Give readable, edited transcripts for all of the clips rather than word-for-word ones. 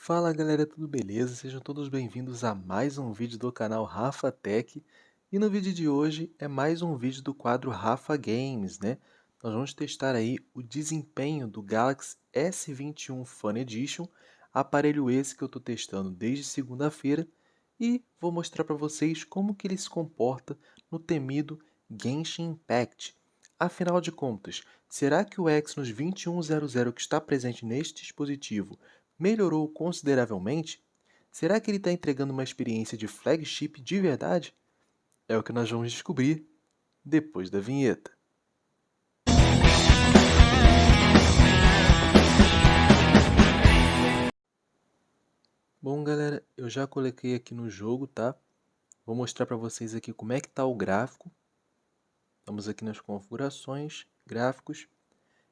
Fala galera, tudo beleza? Sejam todos bem-vindos a mais um vídeo do canal Rafa Tech. E no vídeo de hoje é mais um vídeo do quadro Rafa Games, né? Nós vamos testar aí o desempenho do Galaxy S21 Fan Edition, aparelho esse que eu estou testando desde segunda-feira, e vou mostrar para vocês como que ele se comporta no temido Genshin Impact. Afinal de contas, será que o Exynos 2100 que está presente neste dispositivo melhorou consideravelmente? Será que ele está entregando uma experiência de flagship de verdade? É o que nós vamos descobrir depois da vinheta. Bom, galera, eu já coloquei aqui no jogo, tá? Vou mostrar para vocês aqui como é que está o gráfico. Vamos aqui nas configurações, gráficos,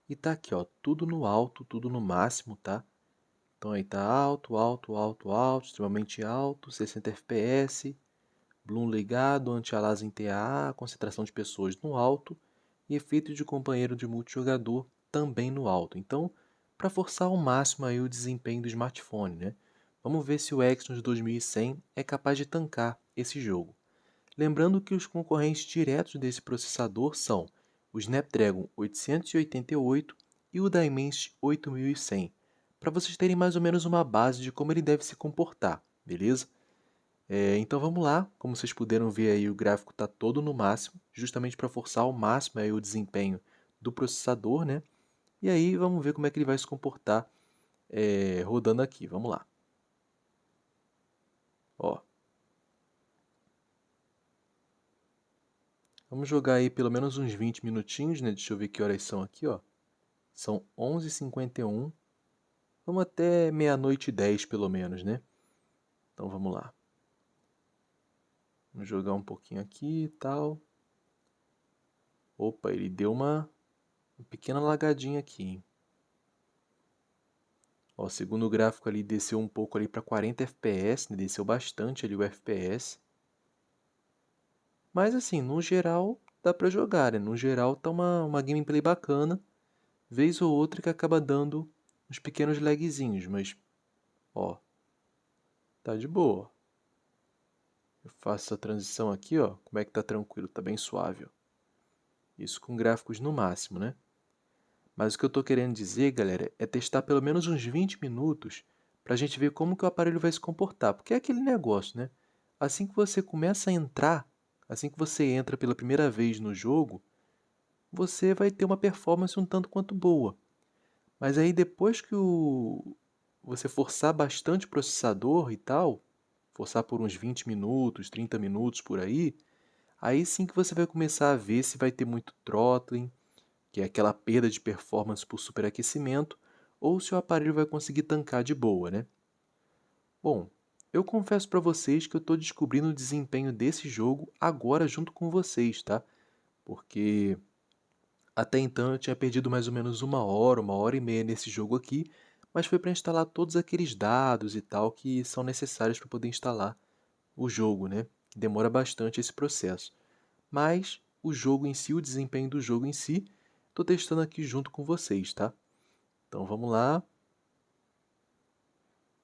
e tá aqui, ó, tudo no alto, tudo no máximo, tá? Então aí tá alto, alto, alto, alto, extremamente alto, 60 FPS, Bloom ligado, anti-aliasing TAA, concentração de pessoas no alto e efeito de companheiro de multijogador também no alto. Então, para forçar ao máximo aí o desempenho do smartphone, né? Vamos ver se o Exynos 2100 é capaz de tancar esse jogo. Lembrando que os concorrentes diretos desse processador são o Snapdragon 888 e o Dimensity 8100, para vocês terem mais ou menos uma base de como ele deve se comportar, beleza? Então vamos lá, como vocês puderam ver aí, o gráfico está todo no máximo, justamente para forçar ao máximo aí o desempenho do processador, né? E aí vamos ver como é que ele vai se comportar rodando aqui, vamos lá. Ó, vamos jogar aí pelo menos uns 20 minutinhos, né? Deixa eu ver que horas são aqui, ó. São 11h51, vamos até meia-noite e 10 pelo menos, né? Então vamos lá. Vamos jogar um pouquinho aqui e tal. Opa, ele deu uma pequena lagadinha aqui, hein? Ó, segundo o gráfico ali, desceu um pouco ali para 40 FPS, né? Desceu bastante ali o FPS. Mas assim, no geral, dá para jogar, né? No geral, tá uma gameplay bacana. Vez ou outra que acaba dando uns pequenos lagzinhos, mas, ó, tá de boa. Eu faço essa transição aqui, ó, como é que tá tranquilo, tá bem suave, ó. Isso com gráficos no máximo, né? Mas o que eu estou querendo dizer, galera, é testar pelo menos uns 20 minutos para a gente ver como que o aparelho vai se comportar. Porque é aquele negócio, né? Assim que você começa a entrar, assim que você entra pela primeira vez no jogo, você vai ter uma performance um tanto quanto boa. Mas aí depois que você forçar bastante o processador e tal, forçar por uns 20 minutos, 30 minutos por aí sim que você vai começar a ver se vai ter muito throttling, que é aquela perda de performance por superaquecimento, ou se o aparelho vai conseguir tancar de boa, né? Bom, eu confesso para vocês que eu estou descobrindo o desempenho desse jogo agora junto com vocês, tá? Porque até então eu tinha perdido mais ou menos uma hora e meia nesse jogo aqui, mas foi para instalar todos aqueles dados e tal que são necessários para poder instalar o jogo, né? Que demora bastante esse processo. Mas o jogo em si, o desempenho do jogo em si, estou testando aqui junto com vocês, tá? Então vamos lá.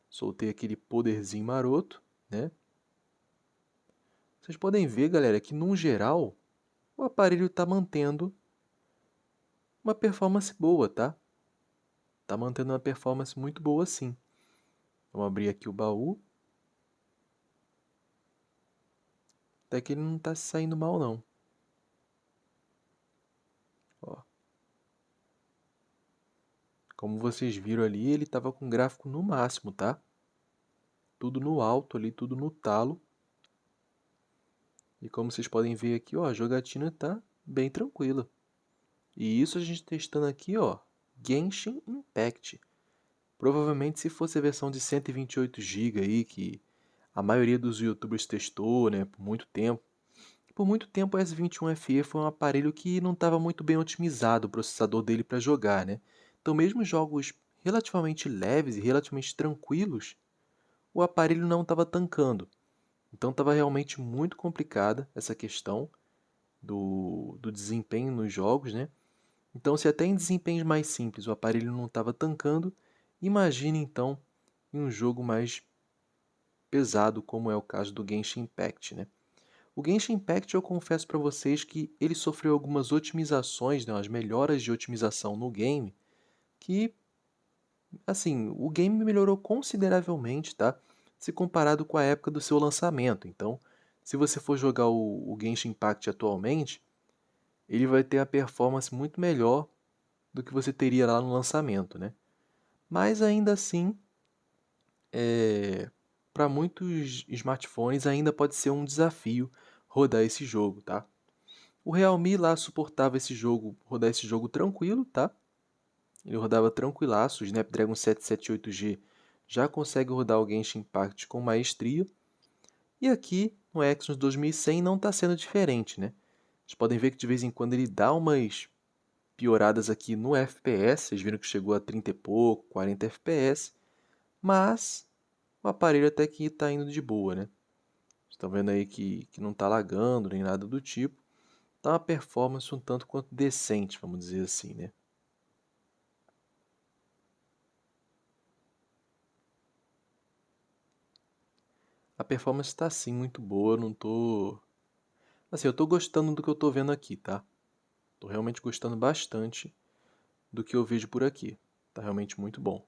Soltei aquele poderzinho maroto, né? Vocês podem ver, galera, que no geral o aparelho está mantendo uma performance boa, tá? Tá mantendo uma performance muito boa sim. Vamos abrir aqui o baú. Até que ele não está saindo mal não. Ó. Como vocês viram ali, ele estava com gráfico no máximo, tá? Tudo no alto ali, tudo no talo. E como vocês podem ver aqui, ó, a jogatina está bem tranquila. E isso a gente testando aqui, ó, Genshin Impact. Provavelmente se fosse a versão de 128 GB aí, que a maioria dos youtubers testou, né, por muito tempo. Por muito tempo o S21FE foi um aparelho que não estava muito bem otimizado o processador dele para jogar, né? Então mesmo jogos relativamente leves e relativamente tranquilos, o aparelho não estava tancando. Então estava realmente muito complicada essa questão do desempenho nos jogos, né? Então se até em desempenhos mais simples o aparelho não estava tancando, imagine então em um jogo mais pesado, como é o caso do Genshin Impact, né? O Genshin Impact, eu confesso para vocês que ele sofreu algumas otimizações, né, as melhoras de otimização no game, que, assim, o game melhorou consideravelmente, tá? Se comparado com a época do seu lançamento. Então, se você for jogar o Genshin Impact atualmente, ele vai ter a performance muito melhor do que você teria lá no lançamento, né? Mas ainda assim, para muitos smartphones ainda pode ser um desafio rodar esse jogo, tá? O Realme lá suportava esse jogo, rodar esse jogo tranquilo, tá? Ele rodava tranquilaço, o Snapdragon 778G já consegue rodar o Genshin Impact com maestria. E aqui no Exynos 2100 não está sendo diferente, né? Vocês podem ver que de vez em quando ele dá umas pioradas aqui no FPS, vocês viram que chegou a 30 e pouco, 40 FPS, mas o aparelho até que está indo de boa, né? Vocês estão vendo aí que não está lagando nem nada do tipo. Tá uma performance um tanto quanto decente, vamos dizer assim, né? A performance está sim muito boa, eu não tô... Assim, eu tô gostando do que eu tô vendo aqui, tá? Tô realmente gostando bastante do que eu vejo por aqui. Tá realmente muito bom.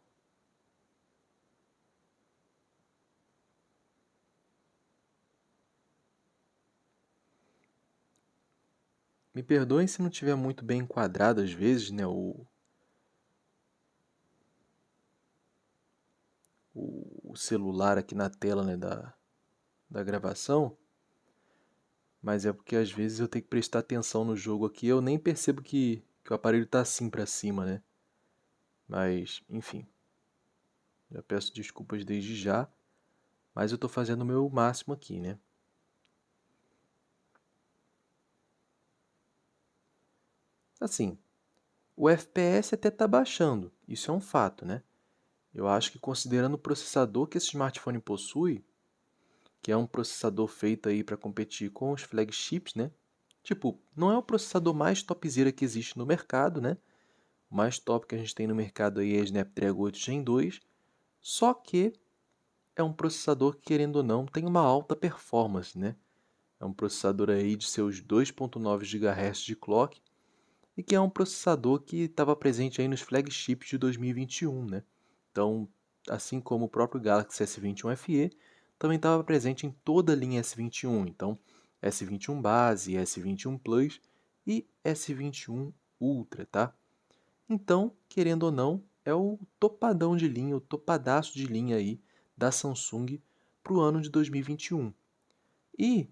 Me perdoem se não tiver muito bem enquadrado às vezes, né, o celular aqui na tela, né, da gravação, mas é porque às vezes eu tenho que prestar atenção no jogo aqui, eu nem percebo que o aparelho tá assim pra cima, né? Mas, enfim, já peço desculpas desde já, mas eu tô fazendo o meu máximo aqui, né? Assim, o FPS até tá baixando, isso é um fato, né? Eu acho que considerando o processador que esse smartphone possui, que é um processador feito aí para competir com os flagships, né? Tipo, não é o processador mais topzera que existe no mercado, né? O mais top que a gente tem no mercado aí é o Snapdragon 8 Gen 2, só que é um processador que, querendo ou não, tem uma alta performance, né? É um processador aí de seus 2.9 GHz de clock e que é um processador que estava presente aí nos flagships de 2021, né? Então, assim como o próprio Galaxy S21 FE, também estava presente em toda a linha S21. Então, S21 base, S21 Plus e S21 Ultra, tá? Então, querendo ou não, é o topadão de linha, o topadaço de linha aí da Samsung para o ano de 2021. E,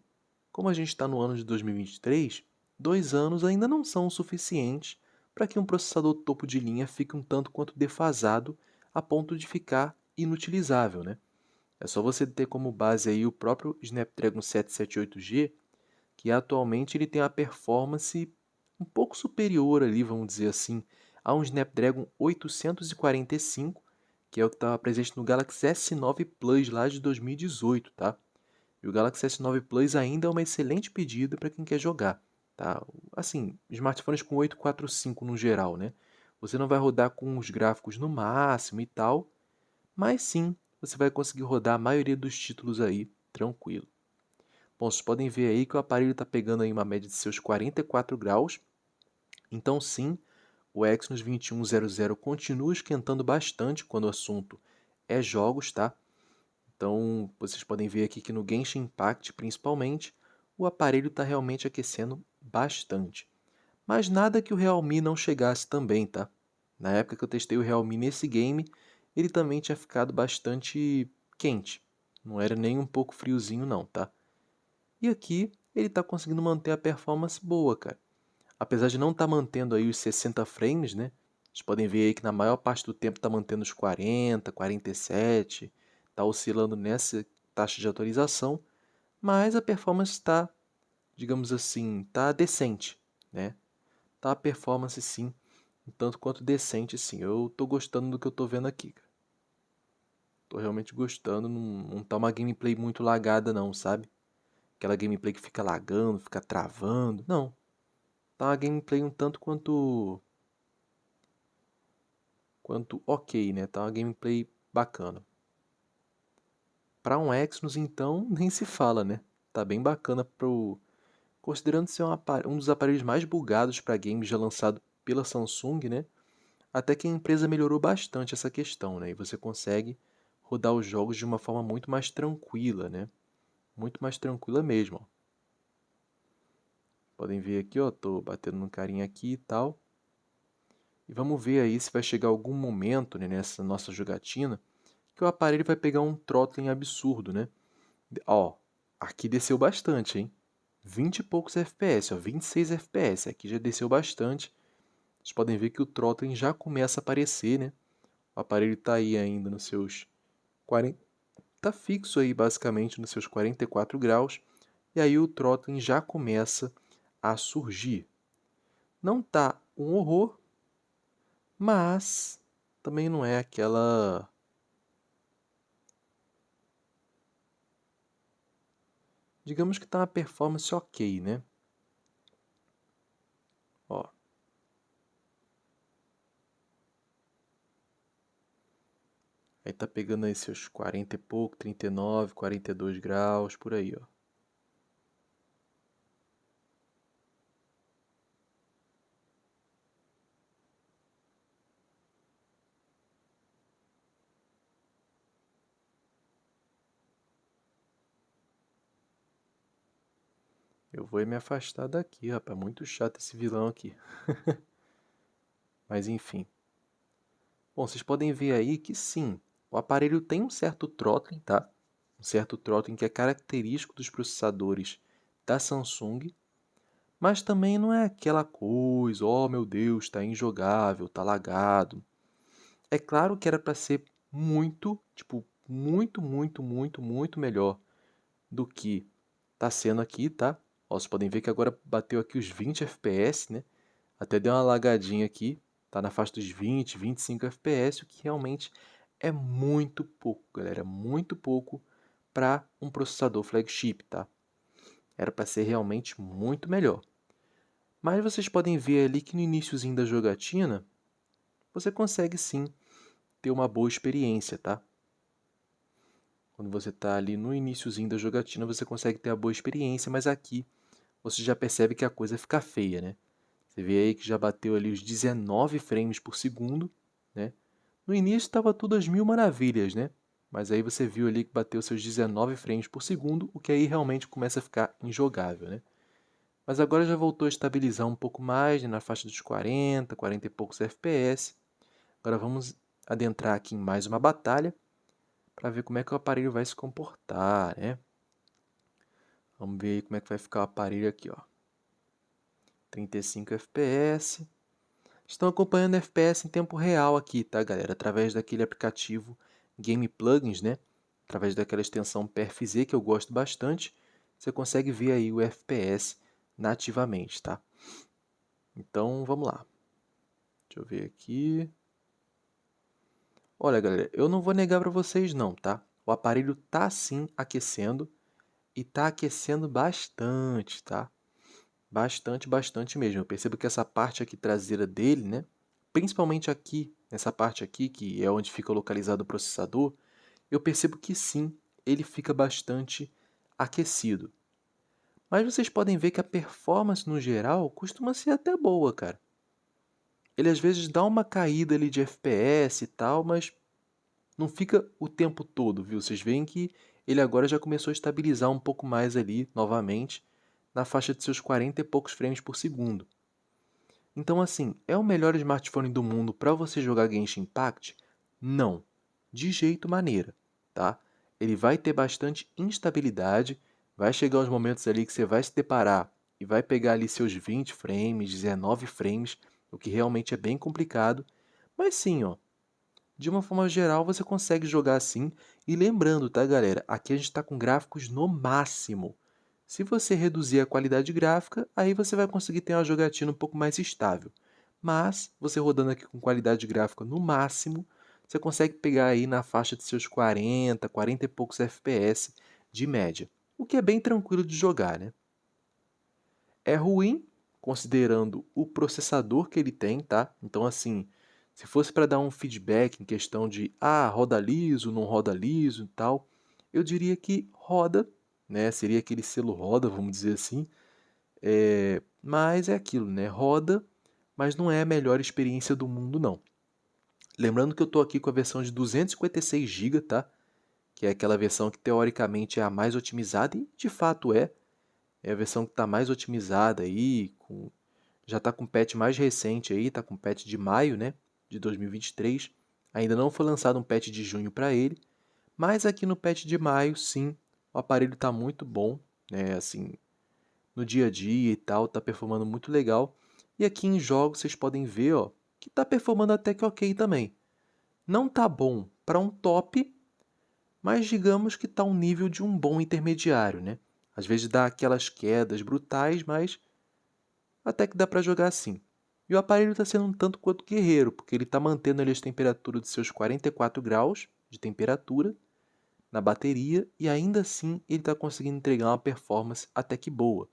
como a gente está no ano de 2023, 2 anos ainda não são o suficientes para que um processador topo de linha fique um tanto quanto defasado a ponto de ficar inutilizável, né? É só você ter como base aí o próprio Snapdragon 778G, que atualmente ele tem a performance um pouco superior ali, vamos dizer assim, a um Snapdragon 845, que é o que estava presente no Galaxy S9 Plus lá de 2018, tá? E o Galaxy S9 Plus ainda é uma excelente pedida para quem quer jogar, tá? Assim, smartphones com 845 no geral, né? Você não vai rodar com os gráficos no máximo e tal, mas sim, você vai conseguir rodar a maioria dos títulos aí tranquilo. Bom, vocês podem ver aí que o aparelho está pegando aí uma média de seus 44 graus, então sim, o Exynos 2100 continua esquentando bastante quando o assunto é jogos, tá? Então, vocês podem ver aqui que no Genshin Impact, principalmente, o aparelho está realmente aquecendo bastante. Mas nada que o Realme não chegasse também, tá? Na época que eu testei o Realme nesse game, ele também tinha ficado bastante quente. Não era nem um pouco friozinho não, tá? E aqui ele está conseguindo manter a performance boa, cara. Apesar de não estar mantendo aí os 60 frames, né? Vocês podem ver aí que na maior parte do tempo está mantendo os 40, 47, está oscilando nessa taxa de atualização, mas a performance está, digamos assim, está decente, né? Tá a performance sim, um tanto quanto decente sim. Eu tô gostando do que eu tô vendo aqui, cara. Tô realmente gostando, não tá uma gameplay muito lagada não, sabe? Aquela gameplay que fica lagando, fica travando. Não, tá uma gameplay um tanto quanto ok, né? Tá uma gameplay bacana. Para um Exynos, então, nem se fala, né? Tá bem bacana considerando ser um dos aparelhos mais bugados para games já lançado pela Samsung, né? Até que a empresa melhorou bastante essa questão, né? E você consegue rodar os jogos de uma forma muito mais tranquila, né? Muito mais tranquila mesmo, ó. Podem ver aqui, ó, tô batendo no carinha aqui e tal. E vamos ver aí se vai chegar algum momento, né, nessa nossa jogatina que o aparelho vai pegar um throttling absurdo, né? Ó, aqui desceu bastante, hein? 20 e poucos FPS, ó, 26 FPS. Aqui já desceu bastante. Vocês podem ver que o throttling já começa a aparecer, né? O aparelho está aí ainda nos seus 40... Tá fixo aí basicamente nos seus 44 graus. E aí o throttling já começa a surgir. Não tá um horror, mas também não é aquela... Digamos que tá uma performance ok, né? Ó. Aí tá pegando aí seus 40 e pouco, 39, 42 graus, por aí, ó. Eu vou me afastar daqui, rapaz. Muito chato esse vilão aqui. Mas enfim. Bom, vocês podem ver aí que sim, o aparelho tem um certo throttling, tá? Um certo throttling que é característico dos processadores da Samsung, mas também não é aquela coisa, oh meu Deus, está injogável, está lagado. É claro que era para ser muito, tipo, muito melhor do que está sendo aqui, tá? Ó, vocês podem ver que agora bateu aqui os 20 FPS, né? Até deu uma lagadinha aqui, tá na faixa dos 20, 25 FPS, o que realmente é muito pouco, galera, muito pouco para um processador flagship, tá? Era para ser realmente muito melhor. Mas vocês podem ver ali que no iniciozinho da jogatina, você consegue sim ter uma boa experiência, tá? Quando você está ali no iniciozinho da jogatina, você consegue ter a boa experiência, mas aqui você já percebe que a coisa fica feia, né? Você vê aí que já bateu ali os 19 frames por segundo, né? No início estava tudo às mil maravilhas, né? Mas aí você viu ali que bateu seus 19 frames por segundo, o que aí realmente começa a ficar injogável, né? Mas agora já voltou a estabilizar um pouco mais, né? Na faixa dos 40, 40 e poucos FPS. Agora vamos adentrar aqui em mais uma batalha para ver como é que o aparelho vai se comportar, né? Vamos ver aí como é que vai ficar o aparelho aqui, ó. 35 FPS. Estão acompanhando FPS em tempo real aqui, tá, galera? Através daquele aplicativo Game Plugins, né? Através daquela extensão PRFZ que eu gosto bastante, você consegue ver aí o FPS nativamente, tá? Então, vamos lá. Deixa eu ver aqui. Olha, galera, eu não vou negar para vocês não, tá? O aparelho tá sim aquecendo e tá aquecendo bastante, tá? Bastante mesmo. Eu percebo que essa parte aqui traseira dele, né? Principalmente aqui, nessa parte aqui, que é onde fica localizado o processador, eu percebo que sim, ele fica bastante aquecido. Mas vocês podem ver que a performance no geral costuma ser até boa, cara. Ele às vezes dá uma caída ali de FPS e tal, mas não fica o tempo todo, viu? Vocês veem que ele agora já começou a estabilizar um pouco mais ali, novamente, na faixa de seus 40 e poucos frames por segundo. Então, assim, é o melhor smartphone do mundo para você jogar Genshin Impact? Não, de jeito maneira, tá? Ele vai ter bastante instabilidade, vai chegar uns momentos ali que você vai se deparar e vai pegar ali seus 20 frames, 19 frames, o que realmente é bem complicado. Mas sim, ó, de uma forma geral você consegue jogar assim. E lembrando, tá, galera? Aqui a gente está com gráficos no máximo. Se você reduzir a qualidade gráfica, aí você vai conseguir ter uma jogatina um pouco mais estável. Mas, você rodando aqui com qualidade gráfica no máximo, você consegue pegar aí na faixa de seus 40, 40 e poucos FPS de média. O que é bem tranquilo de jogar, né? É ruim, considerando o processador que ele tem, tá? Então, assim, se fosse para dar um feedback em questão de, roda liso, não roda liso e tal, eu diria que roda, né? Seria aquele selo roda, vamos dizer assim. Mas é aquilo, né? Roda, mas não é a melhor experiência do mundo, não. Lembrando que eu estou aqui com a versão de 256 GB, tá? Que é aquela versão que teoricamente é a mais otimizada, e de fato é. É a versão que está mais otimizada aí, já está com o patch mais recente aí, está com o patch de maio, né? De 2023. Ainda não foi lançado um patch de junho para ele, mas aqui no patch de maio, sim, o aparelho está muito bom, né? Assim, no dia a dia e tal, está performando muito legal. E aqui em jogos vocês podem ver, ó, que está performando até que ok também. Não tá bom para um top, mas digamos que está um nível de um bom intermediário, né? Às vezes dá aquelas quedas brutais, mas até que dá para jogar assim. E o aparelho está sendo um tanto quanto guerreiro, porque ele está mantendo ali as temperaturas de seus 44 graus de temperatura na bateria e ainda assim ele está conseguindo entregar uma performance até que boa.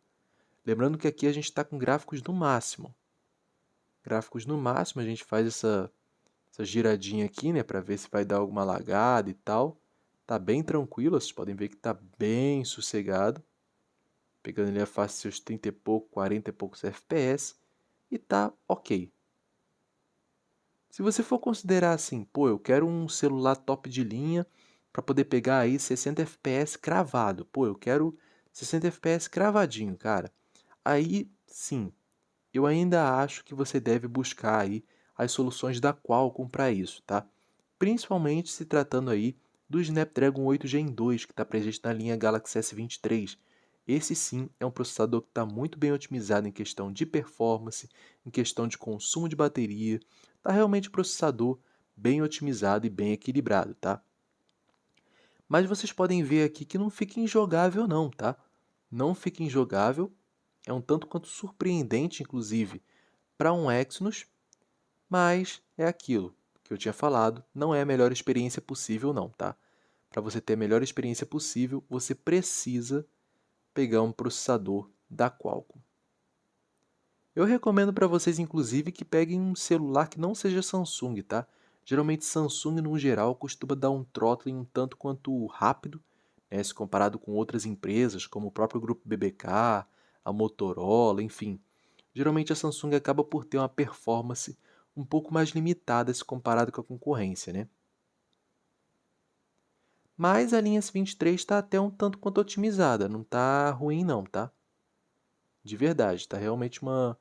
Lembrando que aqui a gente está com gráficos no máximo. Gráficos no máximo, a gente faz essa giradinha aqui, né, para ver se vai dar alguma lagada e tal. Tá bem tranquilo, vocês podem ver que tá bem sossegado. Pegando ali a faixa de seus 30 e pouco, 40 e poucos FPS. E tá ok. Se você for considerar assim, pô, eu quero um celular top de linha para poder pegar aí 60 FPS cravado. Pô, eu quero 60 FPS cravadinho, cara. Aí, sim, eu ainda acho que você deve buscar aí as soluções da Qualcomm para isso, tá? Principalmente se tratando aí do Snapdragon 8 Gen 2, que está presente na linha Galaxy S23. Esse sim é um processador que está muito bem otimizado em questão de performance, em questão de consumo de bateria. Está realmente um processador bem otimizado e bem equilibrado, tá? Mas vocês podem ver aqui que não fica injogável não, tá? Não fica injogável, é um tanto quanto surpreendente, inclusive, para um Exynos, mas é aquilo que eu tinha falado, não é a melhor experiência possível não, tá? Para você ter a melhor experiência possível, você precisa pegar um processador da Qualcomm. Eu recomendo para vocês, inclusive, que peguem um celular que não seja Samsung, tá? Geralmente Samsung, no geral, costuma dar um throttling um tanto quanto rápido, né, se comparado com outras empresas, como o próprio grupo BBK, a Motorola, enfim. Geralmente a Samsung acaba por ter uma performance um pouco mais limitada se comparado com a concorrência, né? Mas a linha S23 está até um tanto quanto otimizada, não está ruim não, tá? De verdade, está realmente uma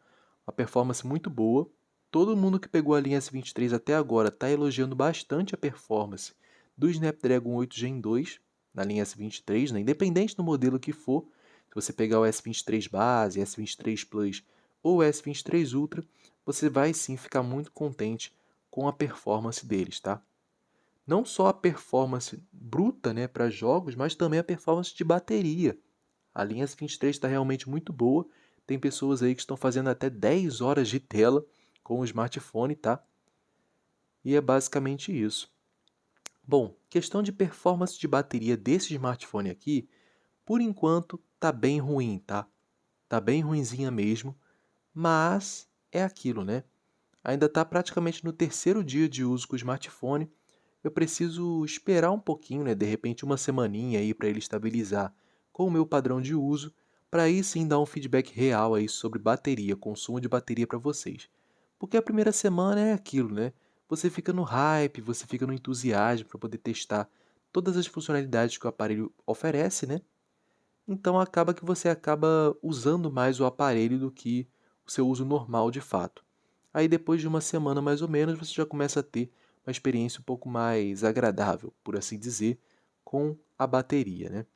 performance muito boa. Todo mundo que pegou a linha S23 até agora está elogiando bastante a performance do Snapdragon 8 Gen 2 na linha S23, né? Independente do modelo que for. Se você pegar o S23 base, S23 Plus ou S23 Ultra, você vai sim ficar muito contente com a performance deles, tá? Não só a performance bruta, né, para jogos, mas também a performance de bateria. A linha S23 está realmente muito boa. Tem pessoas aí que estão fazendo até 10 horas de tela com o smartphone, tá? E é basicamente isso. Bom, questão de performance de bateria desse smartphone aqui, por enquanto tá bem ruim, tá? Tá bem ruinzinha mesmo, mas é aquilo, né? Ainda está praticamente no terceiro dia de uso com o smartphone. Eu preciso esperar um pouquinho, né? De repente uma semaninha aí para ele estabilizar com o meu padrão de uso, para aí sim dar um feedback real aí sobre bateria, consumo de bateria para vocês. Porque a primeira semana é aquilo, né? Você fica no hype, você fica no entusiasmo para poder testar todas as funcionalidades que o aparelho oferece, né? Então acaba que você acaba usando mais o aparelho do que o seu uso normal de fato. Aí depois de uma semana mais ou menos, você já começa a ter uma experiência um pouco mais agradável, por assim dizer, com a bateria, né?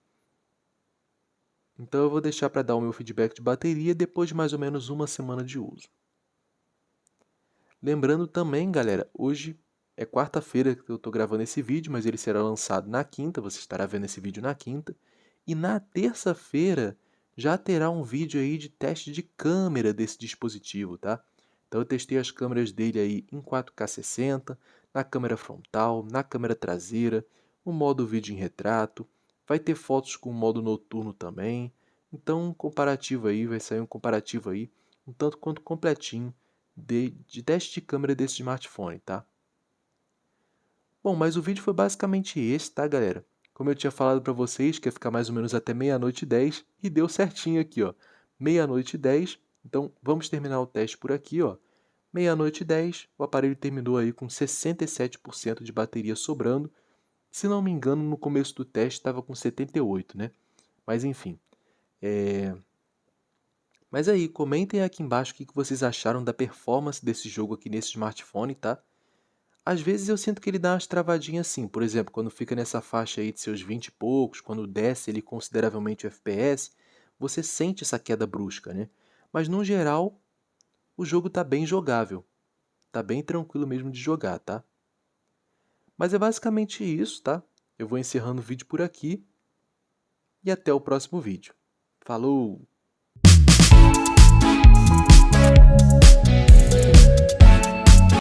Então eu vou deixar para dar o meu feedback de bateria depois de mais ou menos uma semana de uso. Lembrando também, galera, hoje é quarta-feira que eu estou gravando esse vídeo, mas ele será lançado na quinta, você estará vendo esse vídeo na quinta. E na terça-feira já terá um vídeo aí de teste de câmera desse dispositivo, tá? Então eu testei as câmeras dele aí em 4K 60, na câmera frontal, na câmera traseira, o modo vídeo em retrato, vai ter fotos com o modo noturno também. Então um comparativo aí, vai sair um comparativo aí, um tanto quanto completinho de teste de câmera desse smartphone, tá? Bom, mas o vídeo foi basicamente esse, tá, galera? Como eu tinha falado para vocês, que ia ficar mais ou menos até meia-noite e 10, e deu certinho aqui, ó. Meia-noite e 10, então vamos terminar o teste por aqui, ó. Meia-noite e 10, o aparelho terminou aí com 67% de bateria sobrando. Se não me engano, no começo do teste estava com 78, né? Mas enfim. Mas aí, comentem aqui embaixo o que vocês acharam da performance desse jogo aqui nesse smartphone, tá? Às vezes eu sinto que ele dá umas travadinhas assim, por exemplo, quando fica nessa faixa aí de seus 20 e poucos, quando desce ele consideravelmente o FPS, você sente essa queda brusca, né? Mas no geral, o jogo tá bem jogável, tá bem tranquilo mesmo de jogar, tá? Mas é basicamente isso, tá? Eu vou encerrando o vídeo por aqui e até o próximo vídeo. Falou!